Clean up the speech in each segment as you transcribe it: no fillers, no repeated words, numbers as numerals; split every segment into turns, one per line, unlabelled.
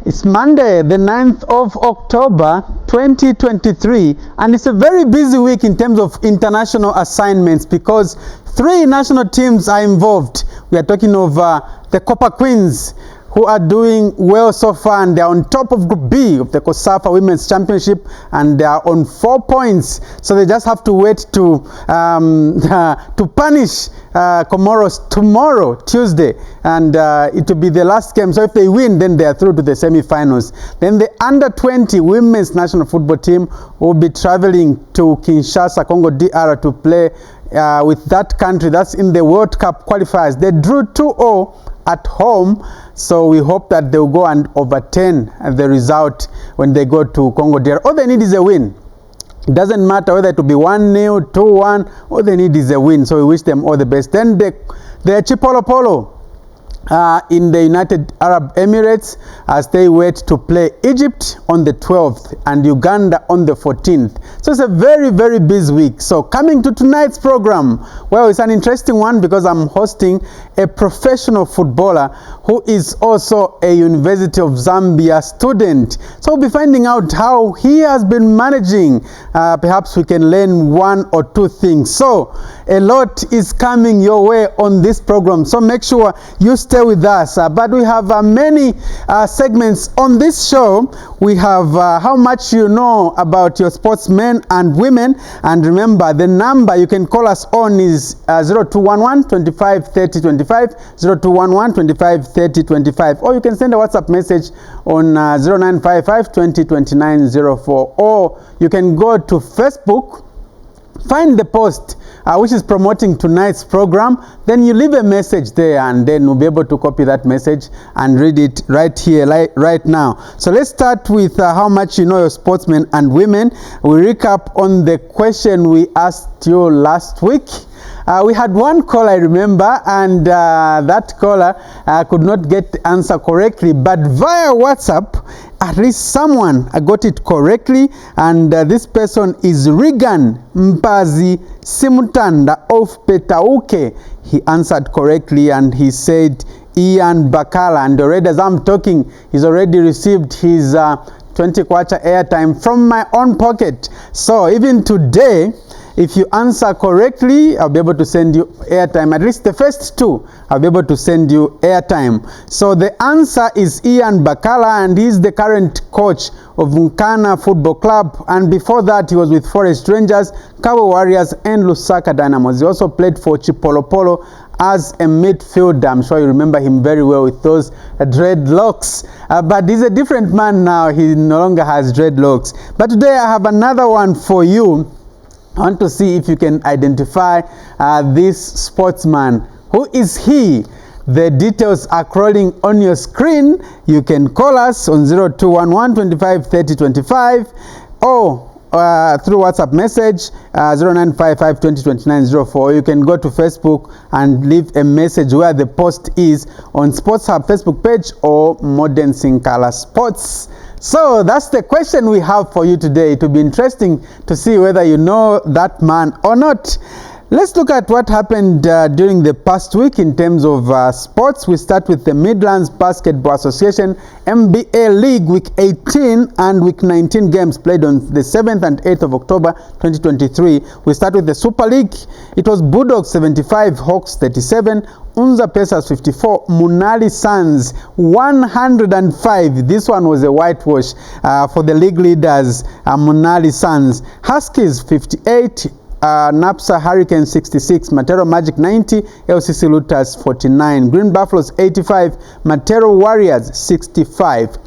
It's Monday, the 9th of October, 2023, and it's a very busy week in terms of international assignments because 3 national teams are involved. We are talking of the Copper Queens, who are doing well so far, and they're on top of Group B of the COSAFA Women's Championship, and they are on 4 points. So they just have to wait to punish Comoros tomorrow, Tuesday, and it will be the last game. So if they win, then they are through to the semi-finals. Then the under-20 women's national football team will be traveling to Kinshasa, Congo DR, to play with that country. That's in the World Cup qualifiers. They drew 2-0 at home, so we hope that they'll go and overturn the result when they go to Congo DR. All they need is a win. It doesn't matter whether it will be 1-0, 2-1, all they need is a win, so we wish them all the best. Then the Chipolo in the United Arab Emirates, as they wait to play Egypt on the 12th and Uganda on the 14th. So it's a very, very busy week. So coming to tonight's program, well, it's an interesting one because I'm hosting a professional footballer who is also a University of Zambia student. So we'll be finding out how he has been managing. Perhaps we can learn 1 or 2 things. So a lot is coming your way on this program, so make sure you stay with us. But we have many segments on this show. We have how much you know about your sportsmen and women, and remember the number you can call us on is 0211 25 30 25, 0211 25 30 25, or you can send a WhatsApp message on 0955 20 29 04, or you can go to Facebook, find the post which is promoting tonight's program, then you leave a message there, and then we'll be able to copy that message and read it right here, right now. So let's start with how much you know your sportsmen and women. We recap on the question we asked you last week. We had one call, I remember, and that caller could not get the answer correctly, but via WhatsApp, at least someone got it correctly, and this person is Regan Mpazi Simutanda of Petauke. He answered correctly, and he said Ian Bakala, and already as I'm talking, he's already received his 20 kwacha airtime from my own pocket. So even today, if you answer correctly, I'll be able to send you airtime. At least the first 2, I'll be able to send you airtime. So the answer is Ian Bakala, and he's the current coach of Nkana Football Club. And before that, he was with Forest Rangers, Kawe Warriors, and Lusaka Dynamos. He also played for Chipolo as a midfielder. I'm sure you remember him very well with those dreadlocks. But he's a different man now. He no longer has dreadlocks. But today I have another one for you. I want to see if you can identify this sportsman. Who is he? The details are crawling on your screen. You can call us on 0211 25 30 25 or through WhatsApp message 0955 20 29 04. You can go to Facebook and leave a message where the post is on Sports Hub Facebook page or Modern Sinkala Sports. So that's the question we have for you today. It will be interesting to see whether you know that man or not. Let's look at what happened during the past week in terms of sports. We start with the Midlands Basketball Association MBA League Week 18 and Week 19 games played on the 7th and 8th of October 2023. We start with the Super League. It was Bulldogs 75, Hawks 37, Unza Pacers 54, Munali Suns 105. This one was a whitewash for the league leaders, Munali Suns. Huskies 58, Napsa Hurricanes 66, Matero Magic 90, LCC Looters 49, Green Buffaloes 85, Matero Warriors 65.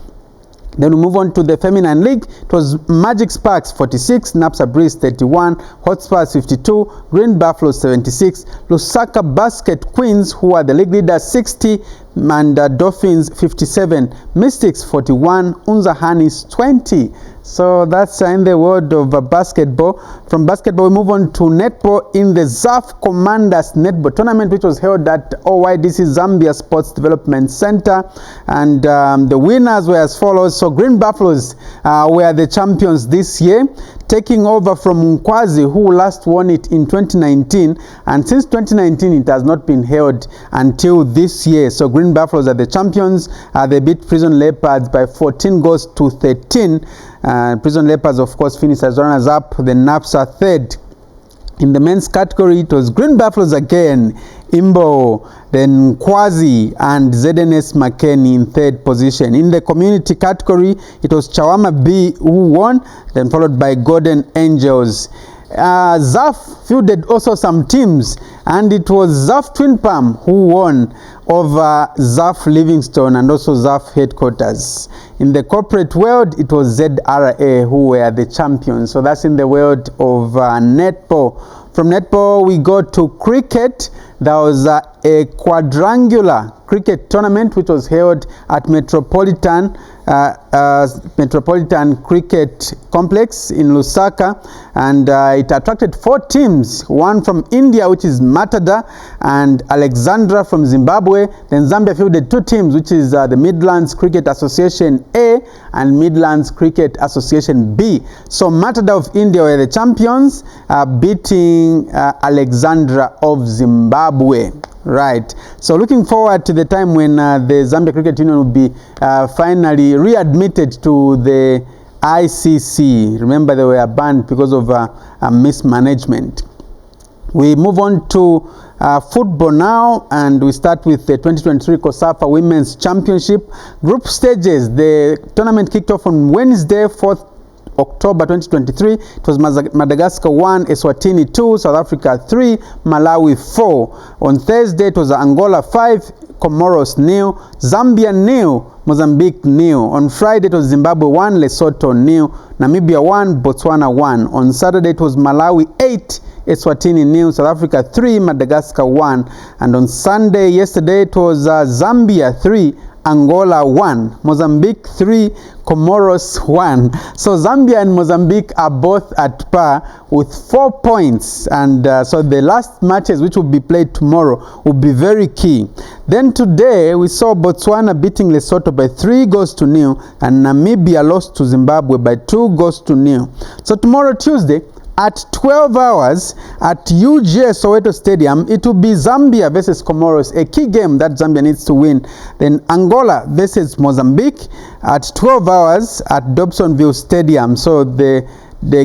Then we move on to the Feminine League. It was Magic Sparks 46, Napsa Breeze 31, Hotspurs 52, Green Buffaloes 76, Lusaka Basket Queens, who are the league leaders, 60, and Dolphins 57, Mystics 41, Unza Hanis 20. So that's in the world of basketball. From basketball, we move on to netball in the ZAF Commanders Netball Tournament, which was held at OYDC Zambia Sports Development Center. And the winners were as follows. So Green Buffaloes were the champions this year. taking over from Nkwazi, who last won it in 2019, and since 2019 it has not been held until this year. So Green Buffaloes are the champions. They beat Prison Leopards by 14 goals to 13. Prison Leopards, of course, finished as runners-up. The Naps are third. In the men's category, it was Green Buffaloes again, Imbo, then Nkwazi and ZNS Makeni in third position. In the community category, it was Chawama B who won, then followed by Golden Angels. ZAF fielded also some teams, and it was ZAF Twin Palm who won over ZAF Livingstone and also ZAF headquarters. In the corporate world, it was ZRA who were the champions. So that's in the world of netball. From netball, we go to cricket. There was a quadrangular cricket tournament which was held at Metropolitan Cricket Complex in Lusaka, and it attracted 4 teams, one from India, which is Matada, and Alexandra from Zimbabwe. Then Zambia fielded 2 teams, which is the Midlands Cricket Association A and Midlands Cricket Association B. So Matada of India were the champions, beating Alexandra of Zimbabwe. Right. So looking forward to the time when the Zambia Cricket Union will be finally readmitted to the ICC. Remember, they were banned because of mismanagement. We move on to football now, and we start with the 2023 COSAFA Women's Championship group stages. The tournament kicked off on Wednesday, 4th October 2023. It was Madagascar 1, Eswatini 2, South Africa 3, Malawi 4. On Thursday, it was Angola 5, Comoros 0, Zambia 0, Mozambique 0. On Friday, it was Zimbabwe 1, Lesotho 0, Namibia 1, Botswana 1. On Saturday, it was Malawi 8, Eswatini 0, South Africa 3, Madagascar 1. And on Sunday, yesterday, it was Zambia 3, Angola 1, Mozambique 3, Comoros 1. So Zambia and Mozambique are both at par with 4 points, and so the last matches, which will be played tomorrow, will be very key. Then today we saw Botswana beating Lesotho by 3 goals to 0, and Namibia lost to Zimbabwe by 2 goals to 0. So tomorrow, Tuesday, at 12 hours at UJ Soweto Stadium, it will be Zambia versus Comoros, a key game that Zambia needs to win. Then Angola versus Mozambique at 12 hours at Dobsonville Stadium. So the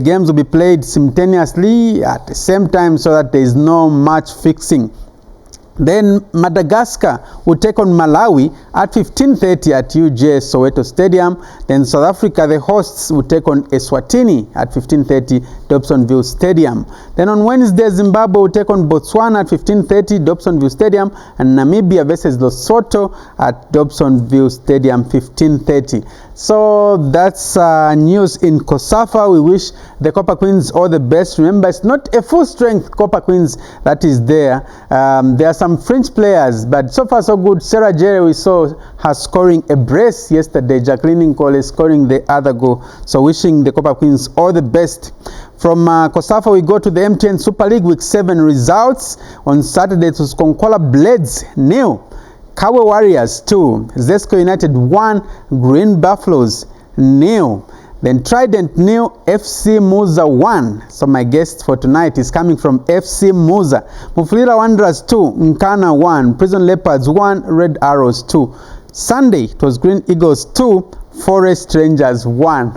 games will be played simultaneously at the same time, so that there is no match fixing. Then Madagascar will take on Malawi at 15:30 at UJ Soweto Stadium. Then South Africa, the hosts, will take on Eswatini at 15:30 Dobsonville Stadium. Then on Wednesday, Zimbabwe will take on Botswana at 15:30 Dobsonville Stadium, and Namibia versus Lesotho at Dobsonville Stadium 15:30. So that's news in COSAFA. We wish the Copper Queens all the best. Remember, it's not a full strength Copper Queens that is there. There are some French players, but so far so good. Sarah Jerry, we saw her scoring a brace yesterday. Jacqueline Nkole scoring the other goal. So wishing the Copper Queens all the best. From COSAFA, we go to the MTN Super League Week 7 results. On Saturday, it was Konkola Blades 0, Kawe Warriors 2, Zesco United 1, Green Buffaloes 0. Then Trident 0, FC Muza 1. So my guest for tonight is coming from FC Muza. Mufulira Wanderers 2, Nkana 1, Prison Leopards 1, Red Arrows 2. Sunday, it was Green Eagles 2, Forest Rangers 1.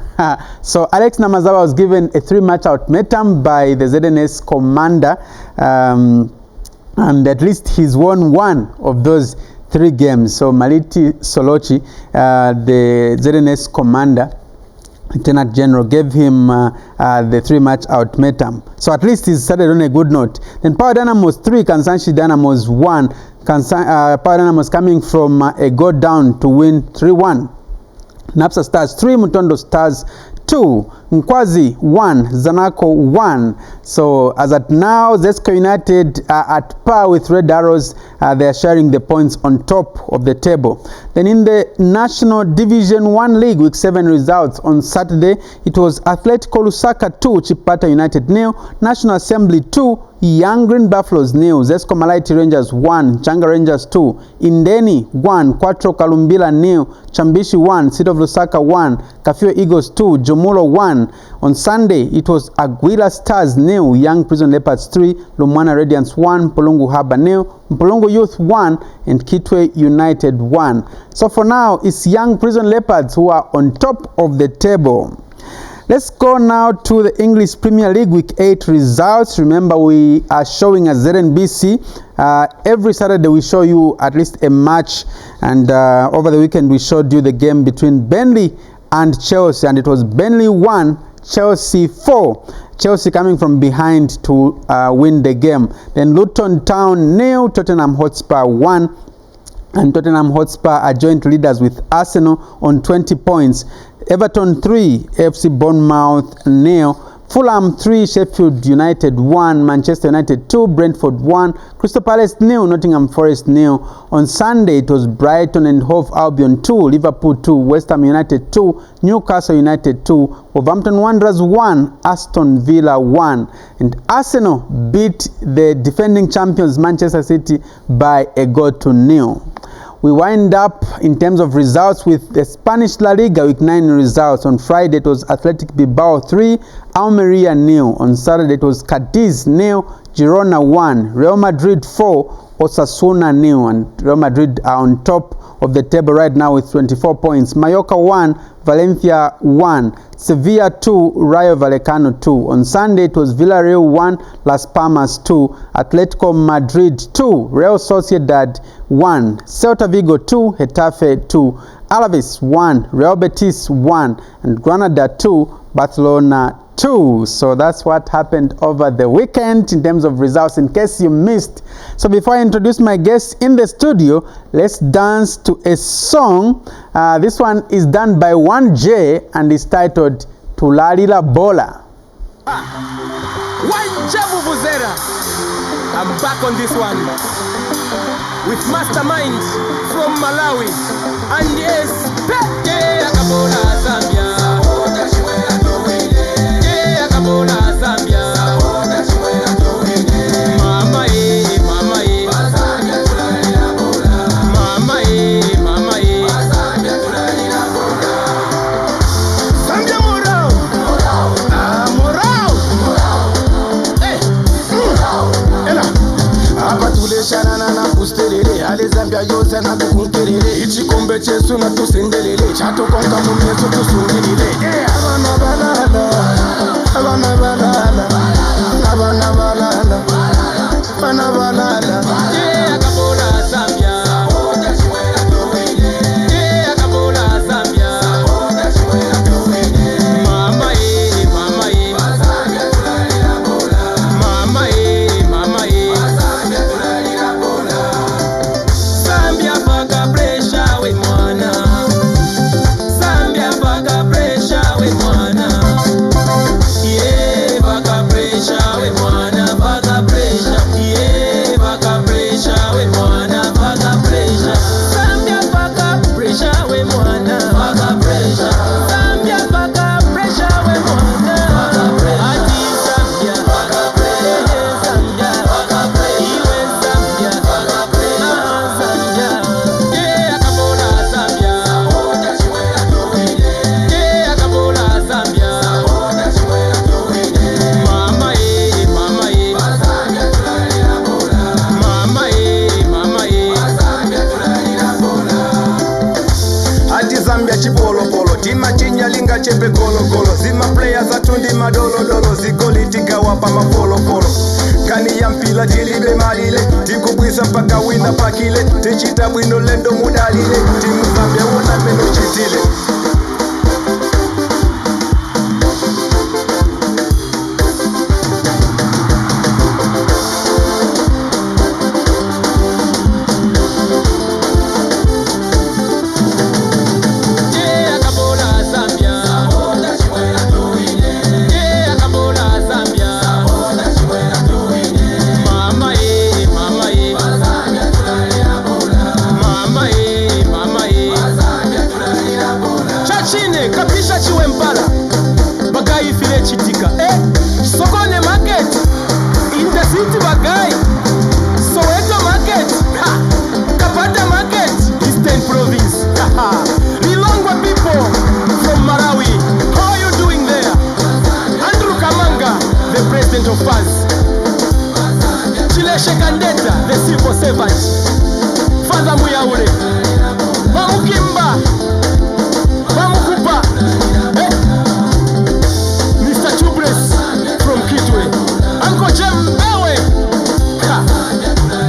So Alex Namazawa was given a 3-match ultimatum by the ZNS commander, and at least he's won 1 of those 3 games. So Maliti Solochi, the ZNS commander, Lieutenant General, gave him the 3-match ultimatum. So at least he started on a good note. Then Power Dynamos 3, Kansanshi Dynamos 1. Power Dynamos coming from a goal down to win 3-1. Napsa Stars 3, Mutondo Stars 2, Nkwazi 1, Zanaco 1. So as at now, Zesco United are at par with Red Arrows. They are sharing the points on top of the table. Then in the National Division 1 League Week 7 results on Saturday, it was Atletico Lusaka 2, Chipata United 0, National Assembly 2, Young Green Buffaloes 0, Zesco Malaiti Rangers 1, Changa Rangers 2, Indeni 1, Quattro Kalumbila 0, Chambishi 1, City of Lusaka 1, Kafue Eagles 2, Jomulo 1. On Sunday, it was Aguila Stars 0, Young Prison Leopards 3, Lumwana Radiants 1, Polongo Harbor 0, Mpolongo Youth 1, and Kitwe United 1. So for now, it's Young Prison Leopards who are on top of the table. Let's go now to the English Premier League Week 8 results. Remember, we are showing at ZNBC. Every Saturday we show you at least a match, and over the weekend we showed you the game between Burnley and Chelsea, and it was Burnley 1, Chelsea 4. Chelsea coming from behind to win the game. Then Luton Town 0, Tottenham Hotspur 1. And Tottenham Hotspur are joint leaders with Arsenal on 20 points. Everton 3, FC Bournemouth 0. Fulham 3, Sheffield United 1, Manchester United 2, Brentford 1, Crystal Palace 0, Nottingham Forest 0. On Sunday, it was Brighton and Hove Albion 2, Liverpool 2, West Ham United 2, Newcastle United 2, Wolverhampton Wanderers 1, Aston Villa 1. And Arsenal beat the defending champions Manchester City by 1-0. We wind up in terms of results with the Spanish La Liga Week 9 results. On Friday, it was Athletic Bilbao 3, Almeria 0. On Saturday, it was Cadiz 0, Girona 1, Real Madrid 4, Osasuna 0. And Real Madrid are on top of the table right now with 24 points. Mallorca 1, Valencia 1, Sevilla 2, Rayo Vallecano 2. On Sunday, it was Villarreal 1, Las Palmas 2, Atletico Madrid 2, Real Sociedad 1, Celta Vigo 2, Getafe 2, Alaves 1, Real Betis 1, and Granada 2, Barcelona 2. So that's what happened over the weekend in terms of results, in case you missed. So before I introduce my guests in the studio, let's dance to a song. This one is done by 1J and is titled Tulalila Bola.
I'm back on this one with Mastermind from Malawi, and yes, Akabola Zambia. Zambia yose na kukunkerere ichikombe chesu na tusendelele chato konka mumeso tusungelele abana balala abana balala abana balala abana balala akabola Zambia akabola Zambia mama Zambia tulalila bola mama Zambia tulalila bola Zambia paka pressure we mwana Zambia paka pressure we mwana yeah paka pressure we mwana paka pressure yeah paka pressure we mwana paka pressure Zambia paka pressure we mwana paka pressure Zambia paka pressure we mwana paka pressure ati Zambia paka pressure Zambia paka pressure iwe Zambia paka pressure Tima chinya linga chepe kolo kolo Zima players atundi madolo dolo Zigoli tika wapa mapolo polo Kani ya mpila jilibe malile Tikubwisa mpaka wina pakile Tichita wino lendo mudalile Timu Zambia wona meno chitile Kapisha chiwe mpala Bagai file chitika Sokone market In the City Bagai, Soweto Market, Kapata Market, Eastern Province. Lilongwe people from Malawi, how are you doing there? Andrew Kamanga, the president of FAZ. Chileshe Kandeta, the civil servant. Father Muyaure, Mamukimba, Mamukupa, Mr. Chubres from Kitwe, Uncle Jembewe,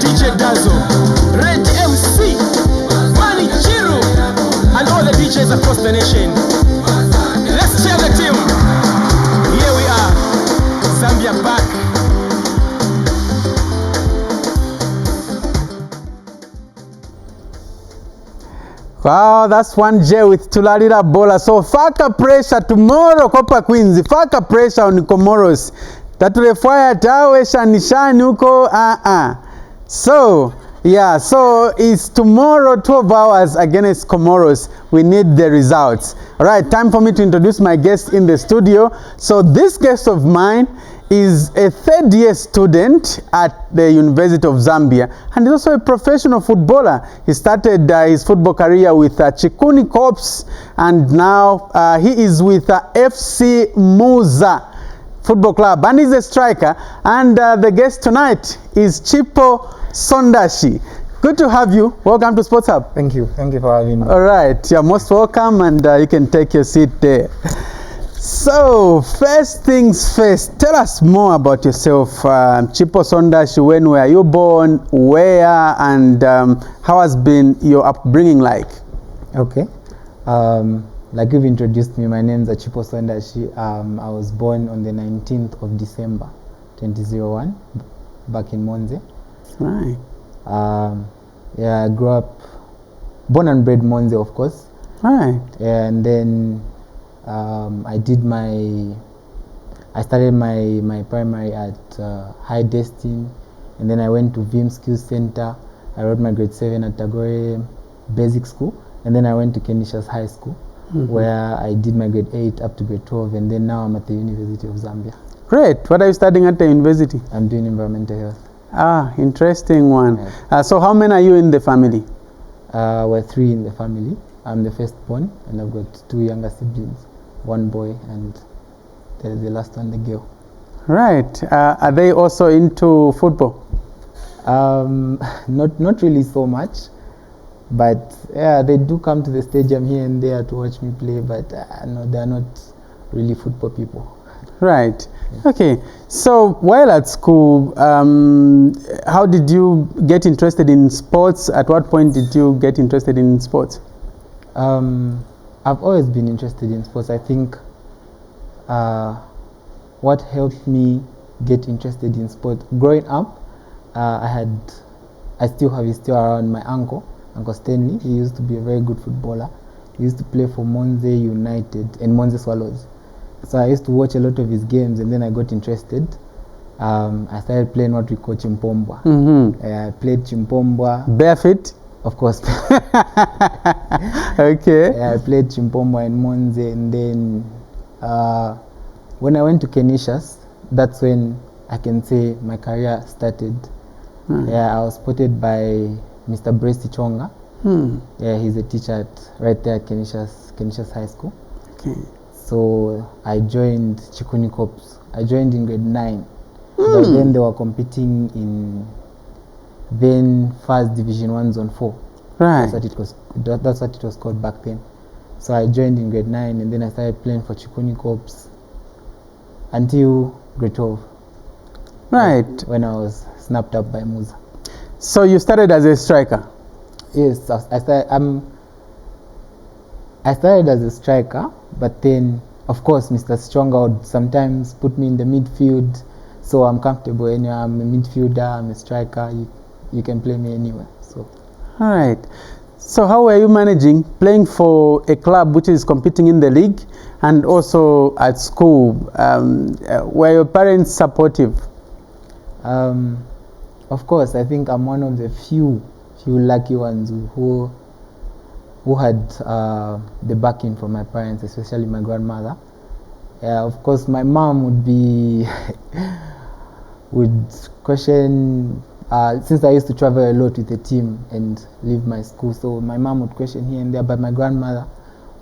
DJ Dazo, Red MC, Manny Chiru, and all the DJs across the nation. Let's cheer the team. Here we are, Zambia back.
Wow, that's one J with Tulalira Bola. So faka pressure tomorrow, Copa Queens. Faka pressure on Comoros. Tatulefaya tawe shanishani huko. So, yeah, so it's tomorrow 12 hours against Comoros. We need the results. All right, time for me to introduce my guest in the studio. So this guest of mine is a third-year student at the University of Zambia, and he's also a professional footballer. He started his football career with Chikuni Corps, and now he is with FC Muza Football Club, and he's a striker. And the guest tonight is Chipo Sondashi. Good to have you. Welcome to Sports Hub.
Thank you for having me.
All right, you're most welcome, and you can take your seat there. So, first things first, tell us more about yourself. Chipo Sondashi, when were you born, where, and how has been your upbringing like?
Okay. Like you've introduced me, my name is Chipo Sondashi. I was born on the 19th of December, 2001, back in Monze.
Right.
Yeah, I grew up, born and bred Monze, of course.
Right.
And then I started my primary at High Destin, and then I went to Vim Skills Center. I wrote my grade 7 at Tagore Basic School, and then I went to Kenisha's High School, where I did my grade 8 up to grade 12, and then now I'm at the University of Zambia.
Great. What are you studying at the university?
I'm doing environmental health.
Ah, interesting one.
Right.
So how many are you in the family?
We're 3 in the family. I'm the firstborn, and I've got 2 younger siblings, 1 boy, and the last one, the girl.
Right. Are they also into football?
Not really so much, but yeah, they do come to the stadium here and there to watch me play, but no, they're not really football people.
Right. Okay. So while at school, how did you get interested in sports? At what point did you get interested in sports?
I've always been interested in sports. I think what helped me get interested in sports growing up, I still have it still around my Uncle Stanley. He used to be a very good footballer. He used to play for Monze United and Monze Swallows. So I used to watch a lot of his games, and then I got interested. I started playing what we call Chimpombwa. I played Chimpombwa.
Barefoot?
Of course.
Okay.
I played Chimpombwa in Monze, and then when I went to Kenisha's, that's when I can say my career started. Yeah, I was spotted by Mr. Bresti Chonga. Yeah, he's a teacher right there at Kenisha's High School.
Okay.
So I joined Chikuni Corps. I joined in grade 9. But then they were competing in then first Division 1 Zone 4.
Right.
That's what it was called back then. So I joined in grade 9, and then I started playing for Chikuni Corps until grade 12.
Right.
When I was snapped up by Muza.
So you started as a striker?
Yes, I started as a striker, but then, of course, Mr. Stronga would sometimes put me in the midfield, so I'm comfortable anywhere. I'm a midfielder, I'm a striker, you can play me anywhere. So.
All right. So how were you managing playing for a club which is competing in the league and also at school? Were your parents supportive?
Of course, I think I'm one of the few lucky ones who had the backing from my parents, especially my grandmother. Of course, my mom would be would question, since I used to travel a lot with the team and leave my school, so my mom would question here and there, but my grandmother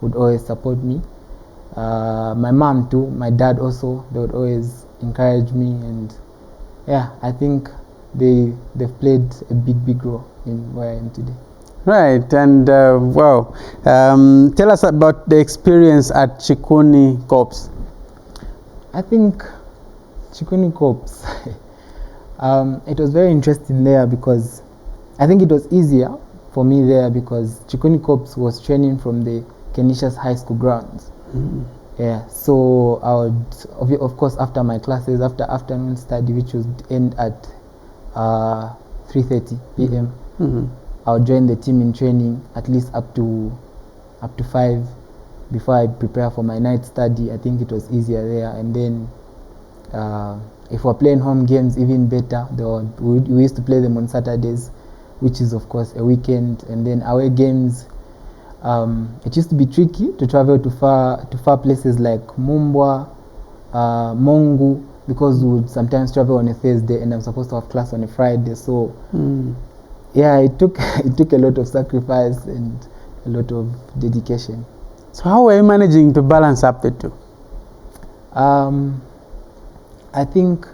would always support me. My mom too, my dad also, they would always encourage me, and yeah, I think they've played a big role in where I am today.
Right, and wow, tell us about the experience at Chikuni Corps.
I think Chikuni Corps, it was very interesting there because I think it was easier for me there because Chikuni Corps was training from the Canisius High School grounds. Yeah, so I would, of course, after my classes, after afternoon study, which would end at 3:30 p.m., I would join the team in training at least up to 5 before I prepare for my night study. I think it was easier there, and then if we're playing home games, even better. We used to play them on Saturdays, which is of course a weekend, and then away games. It used to be tricky to travel to far places like Mumbwa, Mongu, because we would sometimes travel on a Thursday and I'm supposed to have class on a Friday. So yeah, it took a lot of sacrifice and a lot of dedication.
So how were you managing to balance up the two?
I think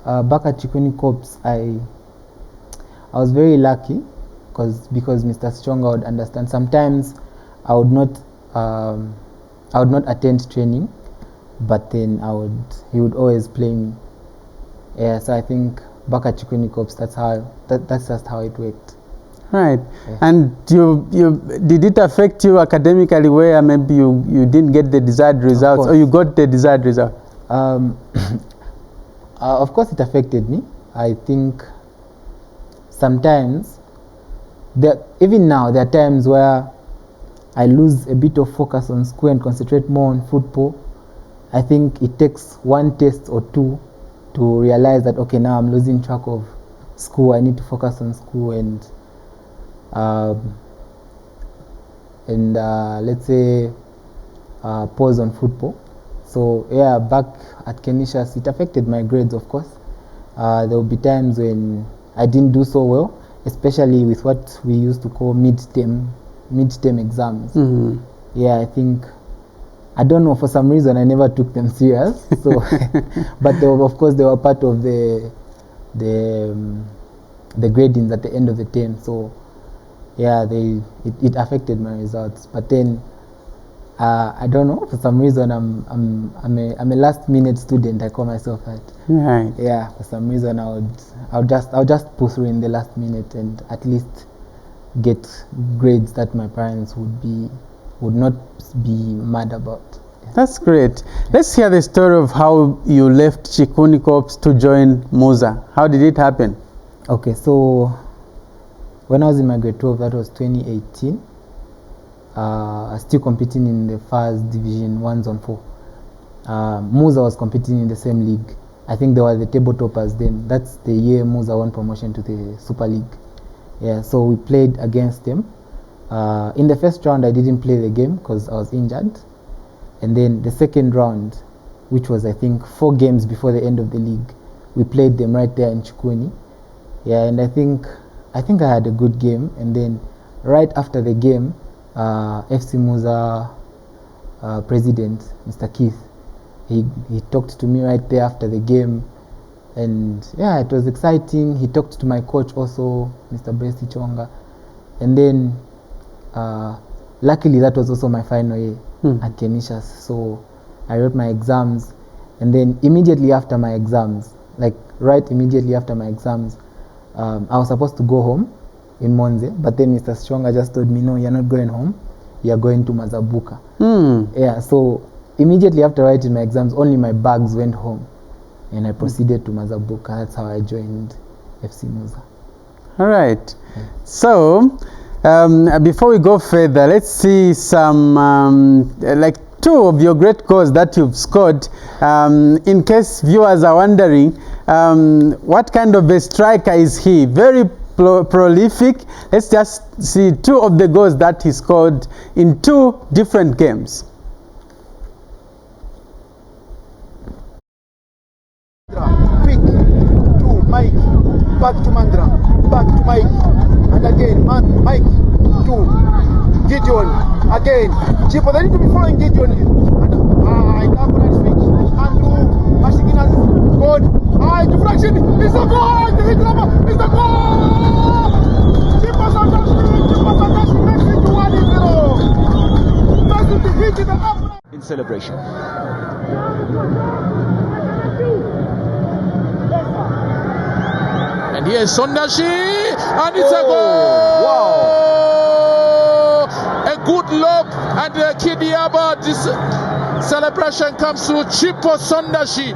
back at Chikuni Corps, I was very lucky because Mr. Strong would understand. Sometimes I would not attend training, but then he would always play me. Yeah, so I think back at Chikuni Corps, that's just how it worked.
Right.
Yeah.
And did it affect you academically, where maybe you didn't get the desired results, or you got the desired result?
Of course, it affected me. I think sometimes, even now, there are times where I lose a bit of focus on school and concentrate more on football. I think it takes one test or two to realize that, okay, now I'm losing track of school. I need to focus on school and let's say pause on football. So yeah, back at Canisius, it affected my grades, of course. There will be times when I didn't do so well, especially with what we used to call mid-term exams. Yeah, I think, I don't know, for some reason I never took them serious. So, but of course they were part of the gradings at the end of the term. So yeah, it affected my results. But then I don't know, for some reason I'm a last minute student, I call myself that.
Right.
Yeah, for some reason I'll just pull through in the last minute and at least get grades that my parents would not be mad about. Yeah.
That's great. Let's hear the story of how you left Chikuni Corps to join Muza. How did it happen?
Okay, so when I was in my grade 12, that was 2018, still competing in the first division 1 zone 4. Muza was competing in the same league. I think they were the table toppers then. That's the year Muza won promotion to the Super League. Yeah, so we played against them. In the first round, I didn't play the game because I was injured. And then the second round, which was I think 4 games before the end of the league, we played them right there in Chikuni. Yeah, and I think I had a good game. And then right after the game, FC Muza president, Mr. Keith, he talked to me right there after the game, and yeah, it was exciting. He talked to my coach also, Mr. Bresi Chonga, and then luckily that was also my final year at Canisius. So I wrote my exams, and then immediately after my exams, immediately after my exams, I was supposed to go home in Monze, but then Mr. Stronga just told me, no, you're not going home, you're going to Mazabuka. Yeah, so immediately after writing my exams, only my bags went home, and I proceeded to Mazabuka. That's how I joined FC Muza.
All right. Yeah. So before we go further, let's see some like 2 of your great goals that you've scored. In case viewers are wondering, what kind of a striker is he? Very prolific. Let's just see 2 of the goals that he scored in 2 different games.
back to Mandra, back to Mike, and again, Mike to Gideon, again, Chipo, they need to be following Gideon, and diagonal switch, Andrew, Mashigina's gone, deflection, it's a goal, the hit number, it's a goal! Chipo Sondashi makes it to 1-0. Massive defeat in the upper.
In celebration. And here's Sondashi, and it's a goal!
Wow.
A good lob, and Kidiaba, this celebration comes to Chipo Sondashi.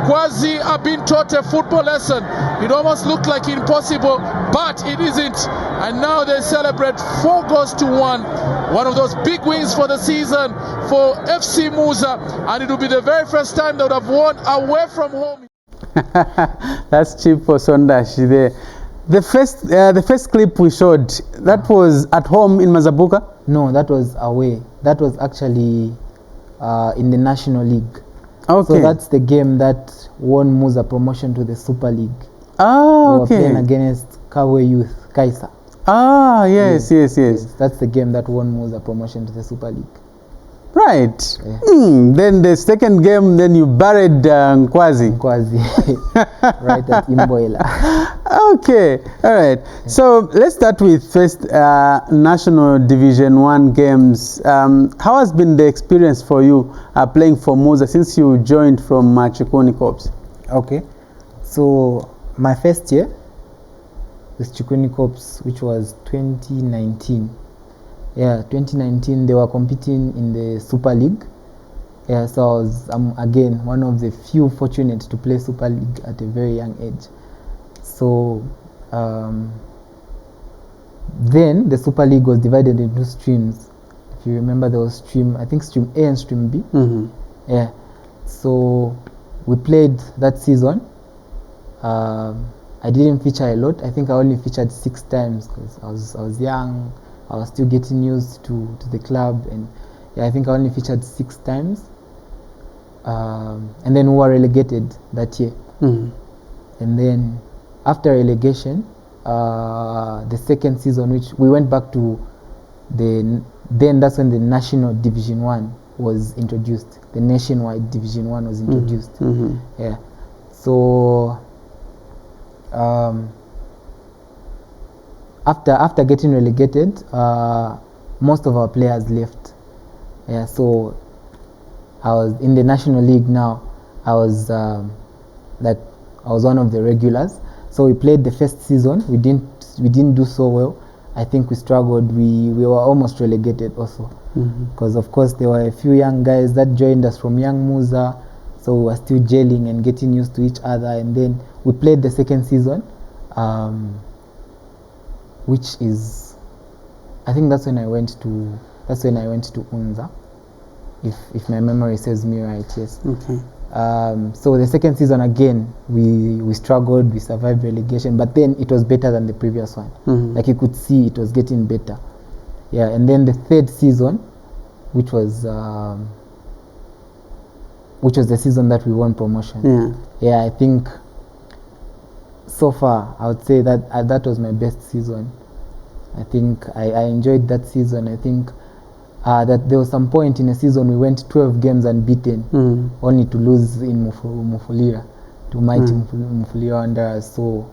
Kwazi have been taught a football lesson. It almost looked like impossible, but it isn't. And now they celebrate 4 goals to 1. One of those big wins for the season for FC Muza, and it will be the very first time they would have won away from home.
That's Chipo Sondashi there. The first clip we showed, that was at home in Mazabuka?
No, that was away. That was actually in the National League.
Okay.
So that's the game that won Muza promotion to the Super League.
Ah,
We were
okay.
playing against Kawe Youth, Kaisa.
Ah, yes.
That's the game that won Muza promotion to the Super League.
Right.
Yeah.
Then the second game, then you buried Nkwazi.
Nkwazi, right at Imboila.
Okay, all right. So let's start with first National Division 1 games. How has been the experience for you playing for Muza since you joined from Chikuni Corps?
Okay, so my first year with Chikuni Corps, which was 2019. Yeah, 2019, they were competing in the Super League. Yeah, so I was again one of the few fortunate to play Super League at a very young age. So then the Super League was divided into streams. If you remember, there was stream A and stream B.
Mm-hmm.
Yeah, so we played that season. I didn't feature a lot. I think I only featured 6 times because I was young. I was still getting used to the club, and yeah, I think I only featured 6 times. And then we were relegated that year.
Mm-hmm.
And then after relegation, the second season, which we went back to then that's when the National Division 1 was introduced. The nationwide Division 1 was introduced.
Mm-hmm.
Yeah. So after getting relegated, most of our players left. Yeah, so I was in the National League now. I was one of the regulars. So we played the first season. We didn't do so well. I think we struggled. We were almost relegated also, because of course there were a few young guys that joined us from Young Muza. So we were still gelling and getting used to each other. And then we played the second season. Which is, I think that's when I went to Unza, if my memory serves me right. Yes.
Okay.
So the second season again, we struggled. We survived relegation, but then it was better than the previous one.
Mm-hmm.
Like you could see, it was getting better. Yeah, and then the third season, which was the season that we won promotion.
Yeah.
Yeah, I think. So far, I would say that that was my best season. I think I enjoyed that season. I think that there was some point in a season we went 12 games unbeaten, only to lose in Mufulia to mighty Mufulia Wanderers. So,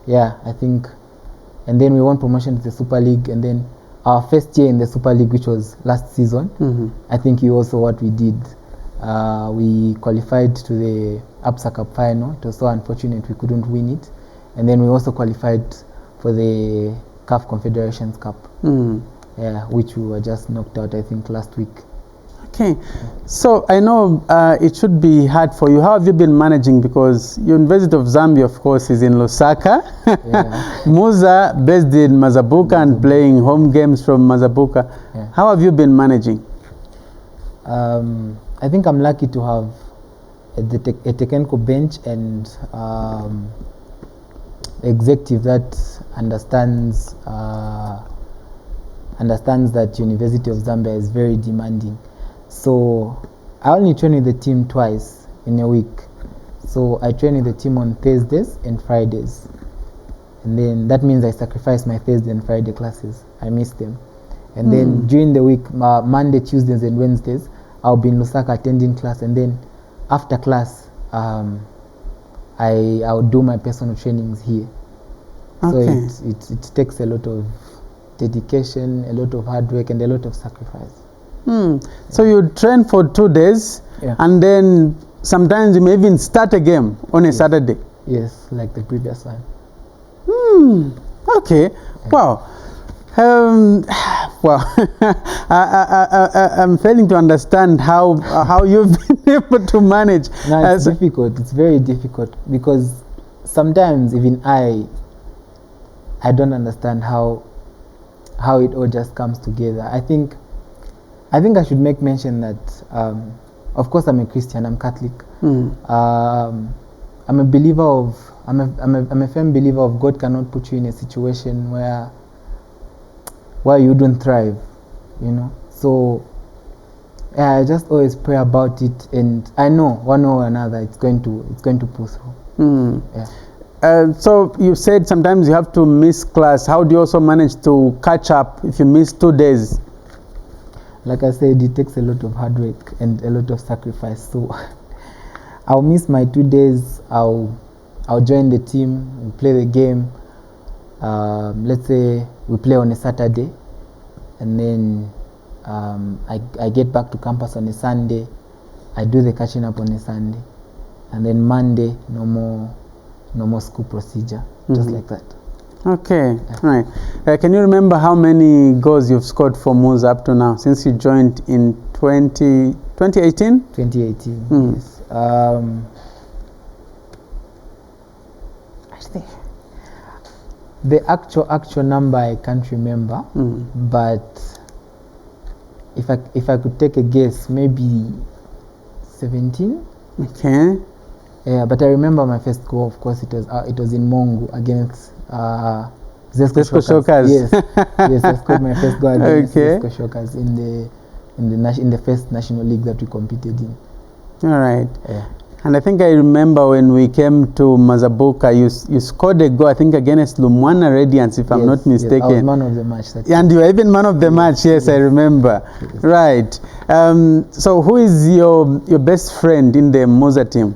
yeah, I think, and then we won promotion to the Super League, and then our first year in the Super League, which was last season, I think you also what we did. We qualified to the APSA Cup final. It was so unfortunate we couldn't win it. And then we also qualified for the CAF Confederations Cup, yeah, which we were just knocked out, I think, last week.
Okay, so I know it should be hard for you. How have you been managing? Because University of Zambia, of course, is in Lusaka.
Yeah.
Muza based in Mazabuka and playing home games from Mazabuka.
Yeah.
How have you been managing?
I think I'm lucky to have a technical bench and executive that understands that University of Zambia is very demanding. So I only train with the team twice in a week. So I train with the team on Thursdays and Fridays. and then that means I sacrifice my Thursday and Friday classes. I miss them. And then during the week, Monday, Tuesdays, and Wednesdays, I'll be in Lusaka attending class, and then after class, I'll do my personal trainings here.
Okay.
So it takes a lot of dedication, a lot of hard work, and a lot of sacrifice.
So you train for 2 days, and then sometimes you may even start a game on a Saturday.
Yes, like the previous one.
Okay. Wow. Well, I'm failing to understand how you've been able to manage.
No, it's difficult. It's very difficult because sometimes even I don't understand how it all just comes together. I think I should make mention that of course I'm a Christian. I'm Catholic. I'm a believer of. I'm a firm believer of God cannot put you in a situation where you don't thrive, you know. So I just always pray about it, and I know one way or another it's going to pull through.
So you said sometimes you have to miss class. How do you also manage to catch up if you miss 2 days?
Like I said, it takes a lot of hard work and a lot of sacrifice. So I'll miss my 2 days. I'll join the team and play the game. Let's say we play on a Saturday, and then I get back to campus on a Sunday. I do the catching up on a Sunday, and then Monday no more school procedure, just like that.
Okay, right. Can you remember how many goals you've scored for Muza up to now since you joined in 2018?
2018. Yes. The actual number I can't remember, but if I could take a guess, maybe 17.
Okay.
Yeah, but I remember my first goal. Of course, it was in Mongu against Zesco Shockers. Yes, I scored my first goal against Zesco Shockers in the first national league that we competed in.
All right.
Yeah.
And I think I remember when we came to Mazabuka, you scored a goal, I think, against Lumwana Radiance, if I'm not mistaken.
Yes, I was man of the match.
And you were even man of the match, yes, I remember. Yes. Right. So who is your best friend in the Muza team?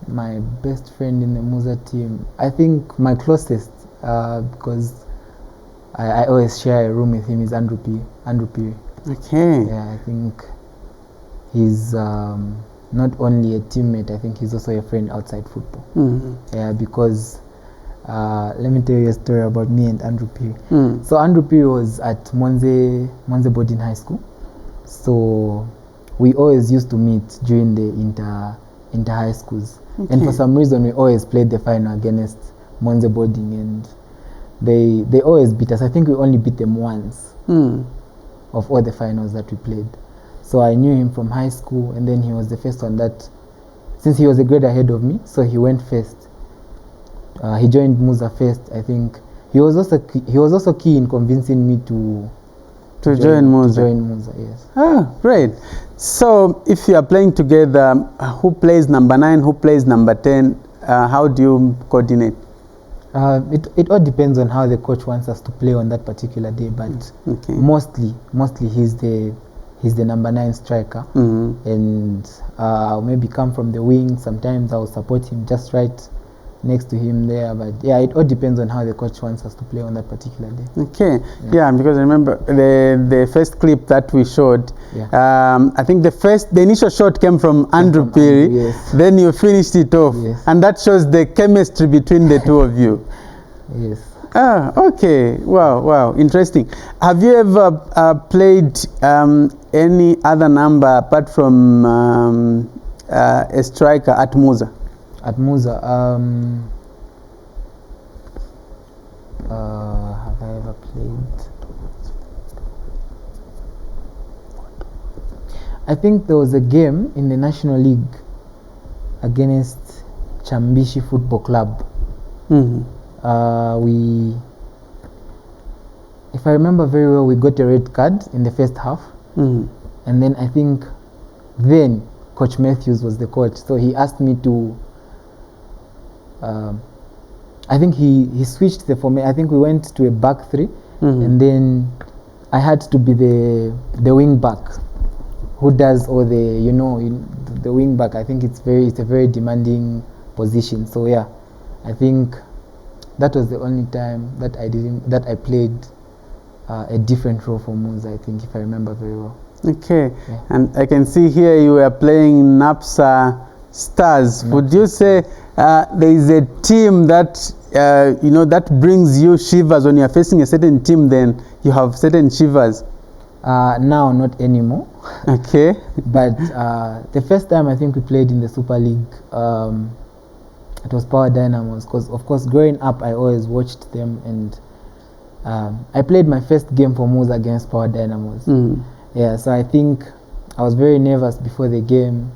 My best friend in the Muza team, I think my closest, because I always share a room with him, is Andrew P.
Okay.
Yeah, I think he's not only a teammate, I think he's also a friend outside football. Yeah, because let me tell you a story about me and Andrew P. So Andrew P was at Monze Boarding High School. So we always used to meet during the inter high schools. Okay. And for some reason we always played the final against Monze Boarding, and they always beat us. I think we only beat them once of all the finals that we played. So I knew him from high school, and then he was the first one that, since he was a grade ahead of me, so he went first. He joined Muza first. I think he was also key in convincing me to join Muza. Yes.
Ah, great. So if you are playing together, who plays number 9? Who plays number 10? How do you coordinate?
It all depends on how the coach wants us to play on that particular day, but mostly he's the number 9 striker, and I'll maybe come from the wing. Sometimes I'll support him just right next to him there, but yeah, it all depends on how the coach wants us to play on that particular day.
Okay. Yeah, because I remember the first clip that we showed, I think the initial shot came from Andrew Piri,
yes.
Then you finished it off,
yes.
And that shows the chemistry between the two of you.
Yes.
Ah, okay. Wow, interesting. Have you ever played any other number apart from a striker at Muza?
At Muza, have I ever played? I think there was a game in the National League against Chambishi Football Club. If I remember very well, we got a red card in the first half, and then I think then Coach Matthews was the coach, so he asked me to I think he switched the formation. I think we went to a back three, and then I had to be the wing back, who does all the wing back. I think it's a very demanding position. So yeah, I think that was the only time that I played a different role for Muza, I think, if I remember very well.
Okay,
Yeah.
and I can see here you were playing NAPSA Stars. Would you say there is a team that that brings you shivers when you are facing a certain team? Then you have certain shivers.
Now, not anymore.
Okay.
But the first time I think we played in the Super League, it was Power Dynamos. Because of course, growing up, I always watched them, and I played my first game for Muza against Power Dynamos. Yeah, so I think I was very nervous before the game,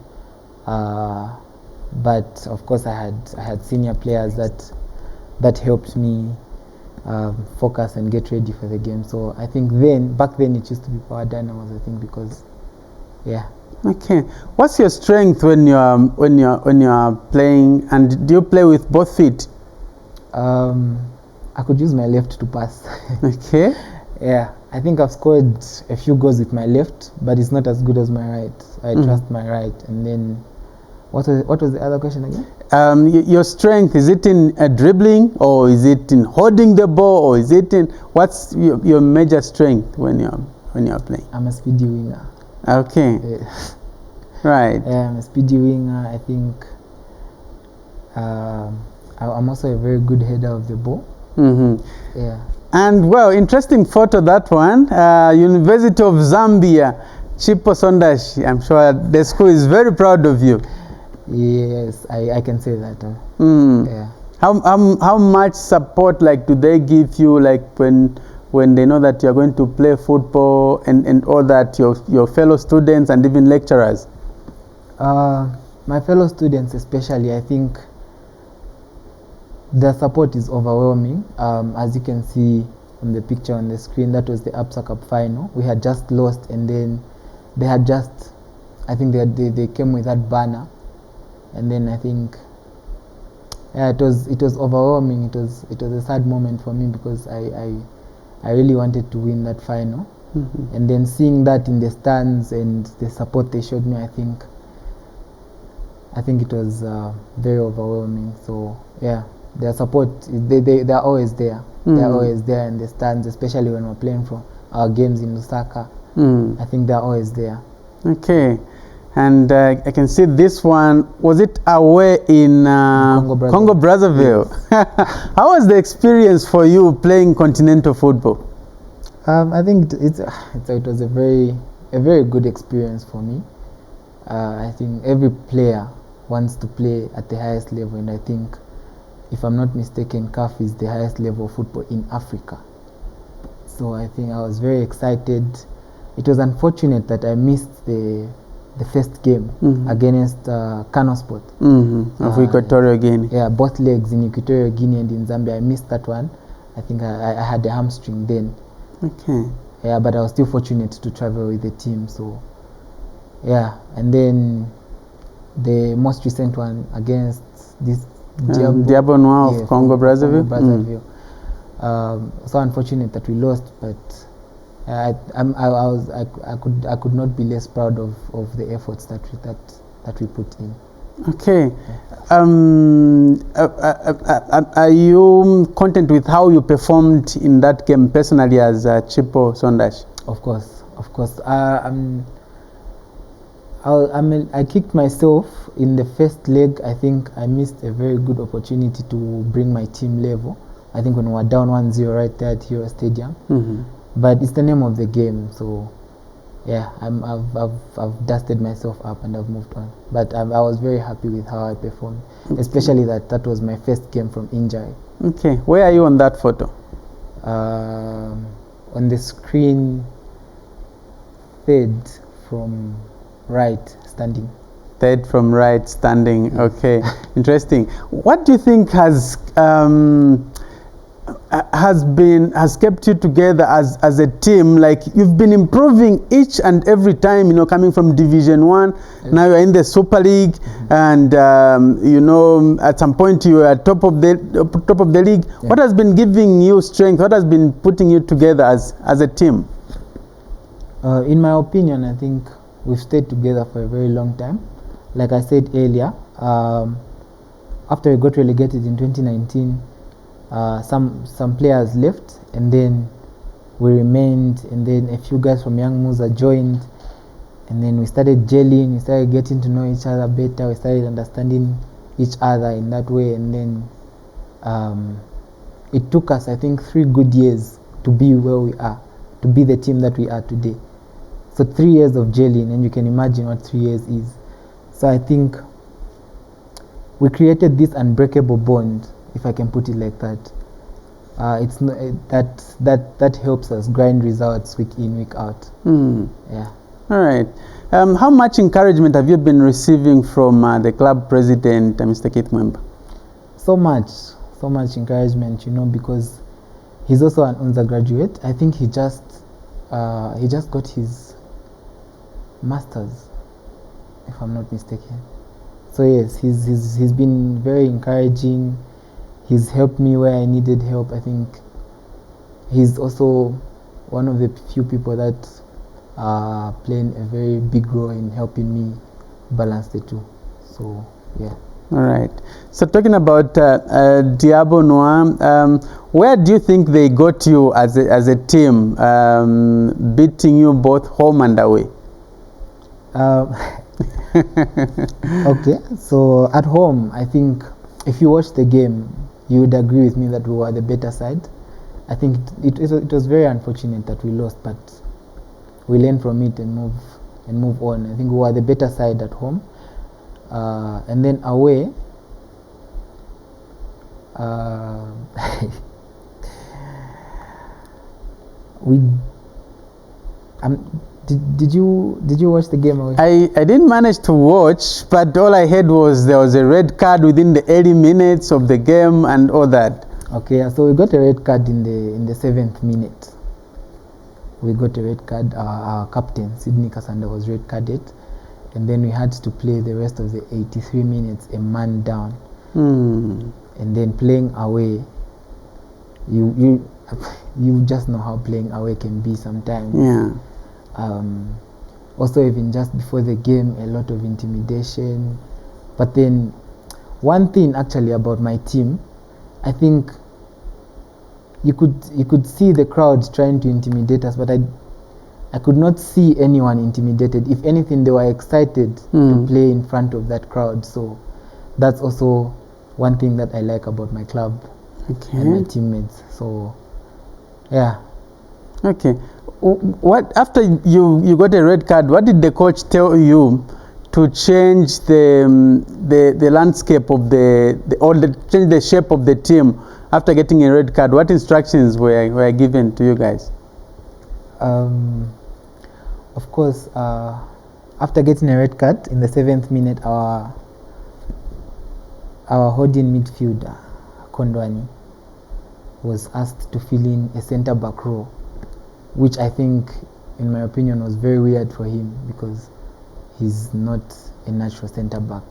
but of course I had senior players that helped me focus and get ready for the game. So I think back then it used to be Power Dynamos, I think, because yeah.
Okay, what's your strength when you are playing, and do you play with both feet?
I could use my left to pass.
Okay.
Yeah, I think I've scored a few goals with my left, but it's not as good as my right. I trust my right. And then, what was the other question again?
Your strength, is it in dribbling, or is it in holding the ball, or is it in, what's your major strength when you're playing?
I'm a speedy winger.
Okay. Right.
Yeah, I'm a speedy winger. I think I'm also a very good header of the ball. Yeah.
And well, interesting photo, that one. University of Zambia, Chipo Sondashi. I'm sure the school is very proud of you.
Yes, I can say that. Yeah.
How much support do they give you, when they know that you're going to play football and all that, your fellow students and even lecturers?
My fellow students especially, I think their support is overwhelming. As you can see on the picture on the screen, that was the APSA Cup final. We had just lost, and then they had just, I think they came with that banner, and then I think, yeah, it was overwhelming. It was a sad moment for me, because I really wanted to win that final, and then seeing that in the stands and the support they showed me, I think it was very overwhelming. So yeah, their support, they're always there. They're always there in the stands, especially when we're playing for our games in Lusaka. I think they're always there.
Okay. And I can see this one. Was it away in Congo Brazzaville? Yes. How was the experience for you playing continental football?
I think it was a very good experience for me. I think every player wants to play at the highest level, and I think, if I'm not mistaken, CAF is the highest level of football in Africa. So I think I was very excited. It was unfortunate that I missed the first game against Kano Sport
of Equatorial Guinea.
Yeah, both legs in Equatorial Guinea and in Zambia. I missed that one. I think I had a hamstring then.
Okay.
Yeah, but I was still fortunate to travel with the team. So yeah, and then the most recent one against this
Diabo Noir of Congo Brazzaville.
So unfortunate that we lost, but I could not be less proud of the efforts that we put in.
Okay. Are you content with how you performed in that game personally as Chipo Sondashi?
Of course. I kicked myself in the first leg. I think I missed a very good opportunity to bring my team level. I think when we were down 1-0 right there at Hero Stadium. But it's the name of the game, so yeah, I've dusted myself up and I've moved on. But I was very happy with how I performed, especially that was my first game from injury.
Okay, where are you on that photo?
On the screen, third from right, standing.
Third from right, standing. Okay, interesting. What do you think has has kept you together as a team? Like, you've been improving each and every time, you know, coming from Division 1, now you're in the Super League, and you know, at some point you are top of the league.
Yeah.
What has been giving you strength? What has been putting you together as a team?
In my opinion, I think we've stayed together for a very long time. Like I said earlier, after we got relegated in 2019, some players left, and then we remained, and then a few guys from Young Muza joined, and then we started gelling, we started getting to know each other better, we started understanding each other in that way, and then it took us, I think, 3 good years to be where we are, to be the team that we are today. So 3 years of gelling, and you can imagine what 3 years is. So I think we created this unbreakable bond, if I can put it like that. It's that helps us grind results week in, week out. Yeah.
All right. How much encouragement have you been receiving from the club president, Mr. Keith Mwemba?
So much encouragement, you know, because he's also an UNZA graduate. I think he just got his master's, if I'm not mistaken. So yes, he's been very encouraging. He's helped me where I needed help. I think he's also one of the few people that are playing a very big role in helping me balance the two. So yeah.
All right. So talking about Diabo Noir, where do you think they got you as a team, beating you both home and away?
Okay, so at home, I think if you watch the game, you would agree with me that we were the better side. I think it was very unfortunate that we lost, but we learned from it and move on. I think we were the better side at home, and then away. Did you watch the game away?
I didn't manage to watch, but all I heard was there was a red card within the early minutes of the game and all that.
Okay, so we got a red card in the 7th minute. We got a red card. Our captain Sydney Kasanda was red carded, and then we had to play the rest of the 83 minutes a man down. And then playing away, you just know how playing away can be sometimes.
Yeah.
Also, even just before the game, a lot of intimidation. But then one thing actually about my team, I think you could see the crowd trying to intimidate us, but I could not see anyone intimidated. If anything, they were excited to play in front of that crowd. So that's also one thing that I like about my club and my teammates. So yeah.
Okay. What after you got a red card? What did the coach tell you to change the landscape of change the shape of the team after getting a red card? What instructions were given to you guys?
Of course, after getting a red card in the 7th minute, our holding midfielder Kondwani was asked to fill in a centre back role, which I think, in my opinion, was very weird for him because he's not a natural centre back.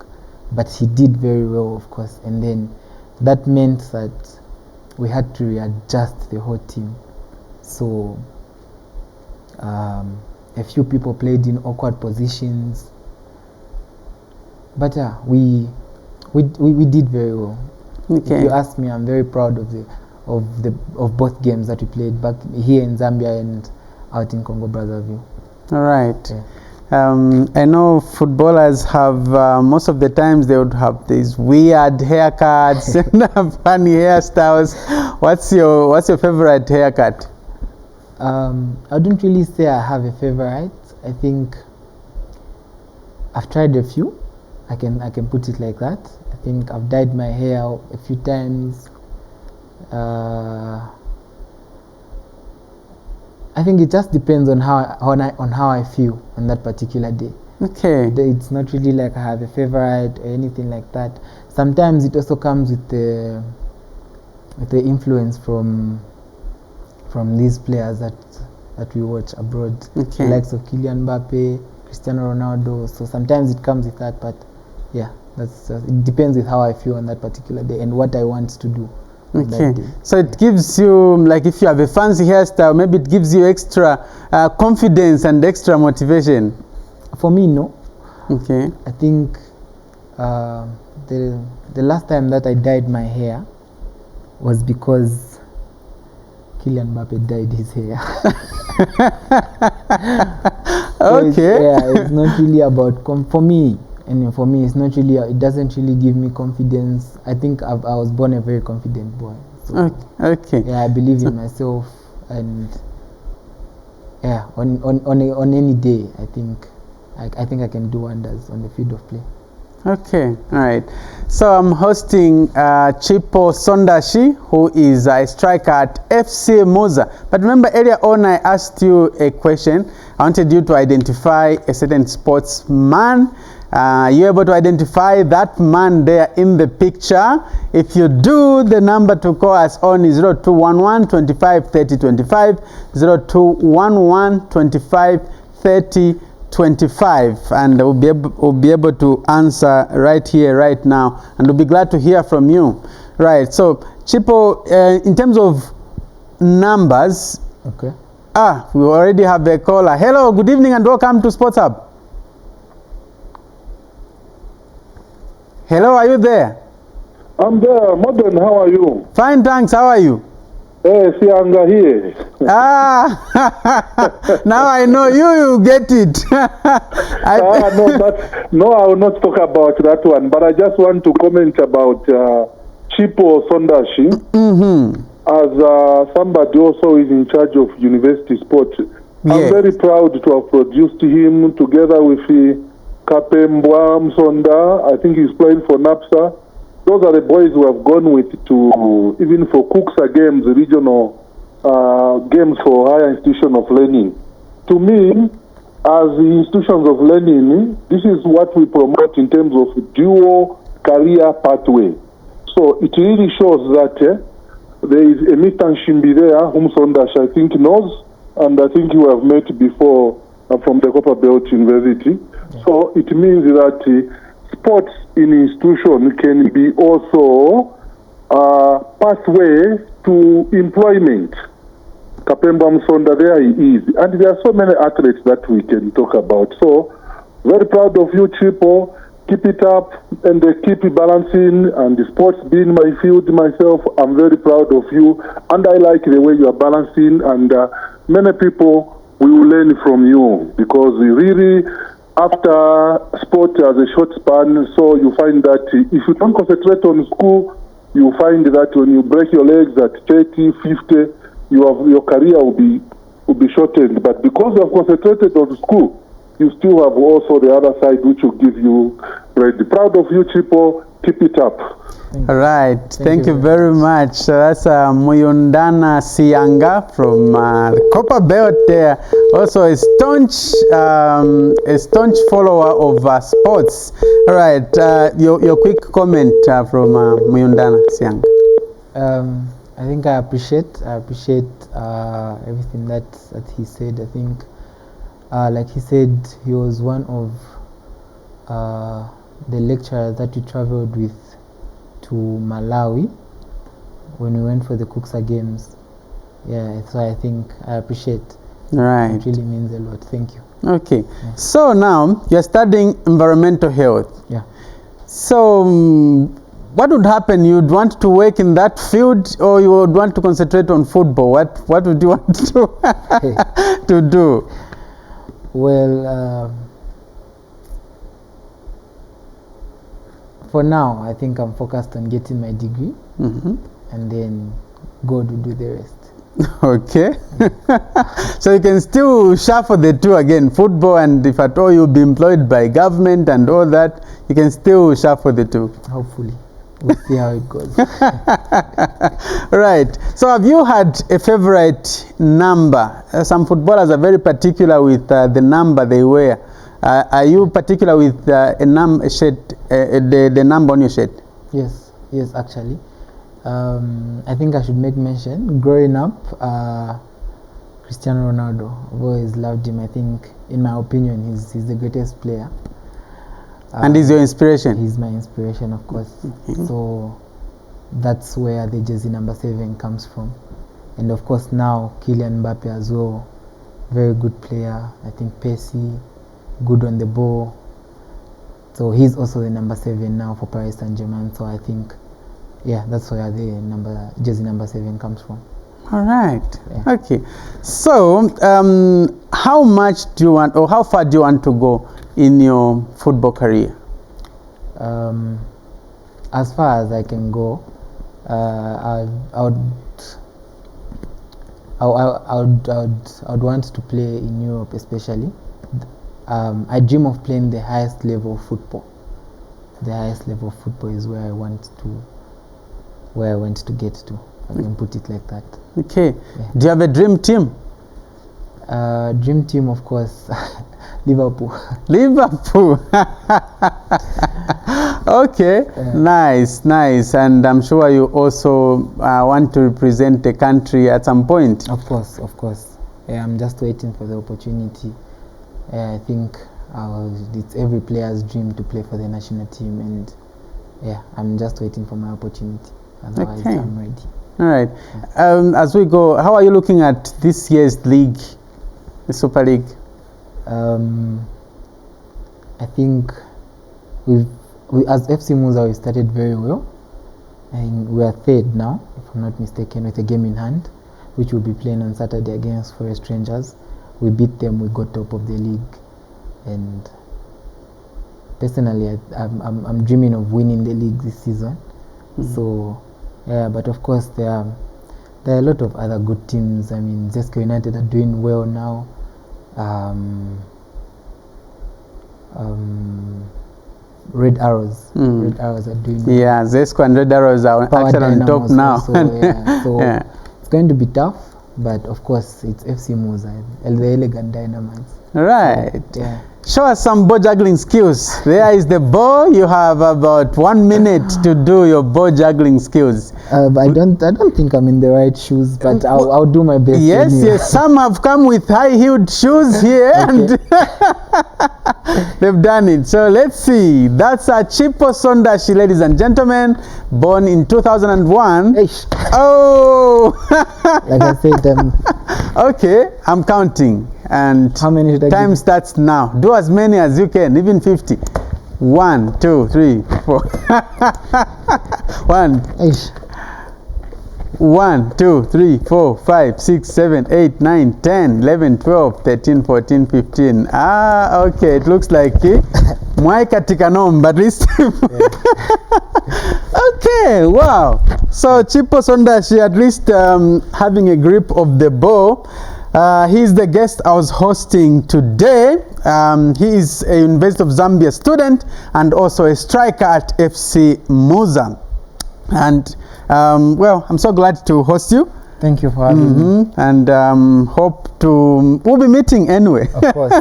But he did very well, of course, and then that meant that we had to readjust the whole team. So a few people played in awkward positions, but yeah, we did very well.
Okay.
If you ask me, I'm very proud of both games that we played back here in Zambia and out in Congo Brazzaville.
All right.
Yeah.
I know footballers have most of the times they would have these weird haircuts and funny hairstyles. What's your favorite haircut?
I don't really say I have a favorite. I think I've tried a few. I can put it like that. I think I've dyed my hair a few times. I think it just depends on how I feel on that particular day.
Okay.
It's not really like I have a favorite or anything like that. Sometimes it also comes with with the influence from these players that we watch abroad,
Okay.
the likes of Kylian Mbappe, Cristiano Ronaldo. So sometimes it comes with that, but yeah, it depends with how I feel on that particular day and what I want to do. on that
Okay,
day.
so it gives you, like if you have a fancy hairstyle, maybe it gives you extra confidence and extra motivation.
For me, no.
Okay.
I think the last time that I dyed my hair was because Kylian Mbappe dyed his hair. So
Okay.
it's not really about for me. And for me, it's not really. It doesn't really give me confidence. I think I was born a very confident boy. So,
Okay.
yeah, I believe in myself, and yeah, on any day, I think I can do wonders on the field of play.
Okay, all right. So I'm hosting Chipo Sondashi, who is a striker at FC Muza. But remember earlier on I asked you a question. I wanted you to identify a certain sportsman. You're able to identify that man there in the picture. If you do, the number to call us on is 0211 25 30 25, 0211 25 30 25, and we'll be able to answer right here, right now, and we'll be glad to hear from you. Right, so Chipo, in terms of numbers,
Okay.
we already have a caller. Hello, good evening and welcome to Sports Hub. Hello, are you there?
I'm there. Modern, how are you?
Fine, thanks. How are you?
Hey, Sianga here.
Now I know you get it.
No, I will not talk about that one, but I just want to comment about Chipo Sondashi.
Mm-hmm.
As somebody also is in charge of university sport.
Yes.
I'm very proud to have produced him together with Kapembwa Msonda. I think he's playing for NAPSA. Those are the boys who have gone with to, even for Kuksa games, regional games for higher institution of learning. To me, as the institutions of learning, this is what we promote in terms of dual career pathway. So it really shows that there is a Mr. Nshimbi there, whom Sondash I think knows, and I think you have met before from the Copper Belt University. Yeah. So it means that sports in institution can be also a pathway to employment. Kapemba Msonda, there he is. And there are so many athletes that we can talk about. So, very proud of you, Chipo. Keep it up and keep balancing. And the sports being my field myself, I'm very proud of you. And I like the way you are balancing. And many people will learn from you because we really, after sport has a short span, so you find that if you don't concentrate on school, you find that when you break your legs at 30, 50, your career will be shortened. But because you have concentrated on school, you still have also the other side which will give you credit. Proud of you, Chipo. Keep it up.
All right. Thank you very much. So that's Muyundana Sianga from Copper Belt there. Also a staunch follower of sports. All right. Your quick comment from Muyundana Sianga.
I think I appreciate everything that he said. I think, like he said, he was one of the lecturers that we traveled with to Malawi when we went for the Kuksa Games. Yeah, so I think I appreciate.
Right.
It really means a lot. Thank you.
Okay.
Yeah.
So now you're studying environmental health.
Yeah.
So what would happen? You'd want to work in that field, or you would want to concentrate on football? What would you want to do?
Well, for now, I think I'm focused on getting my degree, and then God will do the rest.
Okay. So you can still shuffle the two again, football, and if at all you'll be employed by government and all that, you can still shuffle the two.
Hopefully. We'll see how it goes.
Right. So have you had a favorite number? Some footballers are very particular with the number they wear. Are you particular with the number on your shirt?
Yes, actually. I think I should make mention. Growing up, Cristiano Ronaldo, I've always loved him. I think, in my opinion, he's the greatest player.
And he's your inspiration?
He's my inspiration, of course. So that's where the jersey number 7 comes from. And of course now Kylian Mbappe as well, very good player. I think pacey, good on the ball. So he's also the number 7 now for Paris Saint-Germain. So I think, yeah, that's where the jersey number 7 comes from.
All right.
Yeah.
Okay. So, how much do you want, or how far do you want to go in your football career?
As far as I can go, I would want to play in Europe, especially. I dream of playing the highest level of football. The highest level of football is where I want to get to. I can put it like that.
Okay.
Yeah.
Do you have a dream team?
Dream team, of course, Liverpool.
Liverpool. Okay.
Yeah.
Nice. And I'm sure you also want to represent the country at some point.
Of course. Yeah, I'm just waiting for the opportunity. I think it's every player's dream to play for the national team, and yeah, I'm just waiting for my opportunity. Otherwise,
Okay.
I'm ready.
All right. As we go, how are you looking at this year's league, the Super League?
I think we as FC Muza, we started very well, and we are third now, if I'm not mistaken, with a game in hand, which we'll be playing on Saturday against Forest Rangers. We beat them, we got top of the league, and personally, I'm dreaming of winning the league this season. So, yeah, but of course there are a lot of other good teams. I mean, Zesco United are doing well now. Red Arrows are doing well.
Yeah, Zesco and Red Arrows are
Power
actually on top
Dynamos
now.
also, yeah. So
Yeah.
it's going to be tough, but of course it's FC Muza, the elegant Dynamites.
Right.
Yeah.
Show us some ball juggling skills. There is the ball. You have about 1 minute to do your ball juggling skills.
I don't think I'm in the right shoes, but I'll do my best.
Yes,
anyway.
yes. Some have come with high-heeled shoes here, and they've done it. So let's see. That's a Chipo Sondashi, ladies and gentlemen, born in 2001.
Eish.
Oh.
Like I said,
Okay, I'm counting. And
how many should I
time
give?
starts now. Do as many as you can, even 50. 1, 2, 3, 4. 1,
Eish.
1, 2, 3, 4, 5, 6, 7, 8, 9, 10, 11, 12, 13, 14, 15. Okay, it looks like Mwai katika nomba, at least. Okay, wow. So Chipo Sondashi, at least having a grip of the ball. He's the guest I was hosting today. He is a University of Zambia student and also a striker at FC Muza. And well, I'm so glad to host you.
Thank you for having me.
And we'll be meeting anyway.
Of course.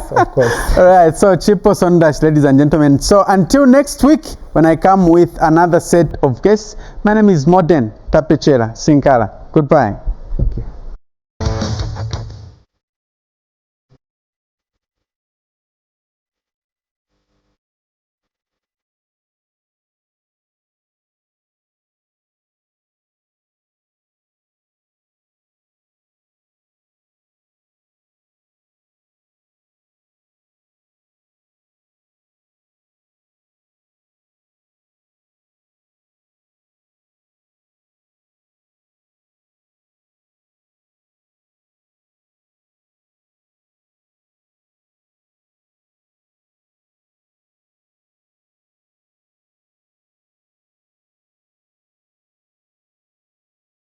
All right, so Chipo Sondashi, ladies and gentlemen. So until next week, when I come with another set of guests, my name is Modern Tapechera Sinkara. Goodbye.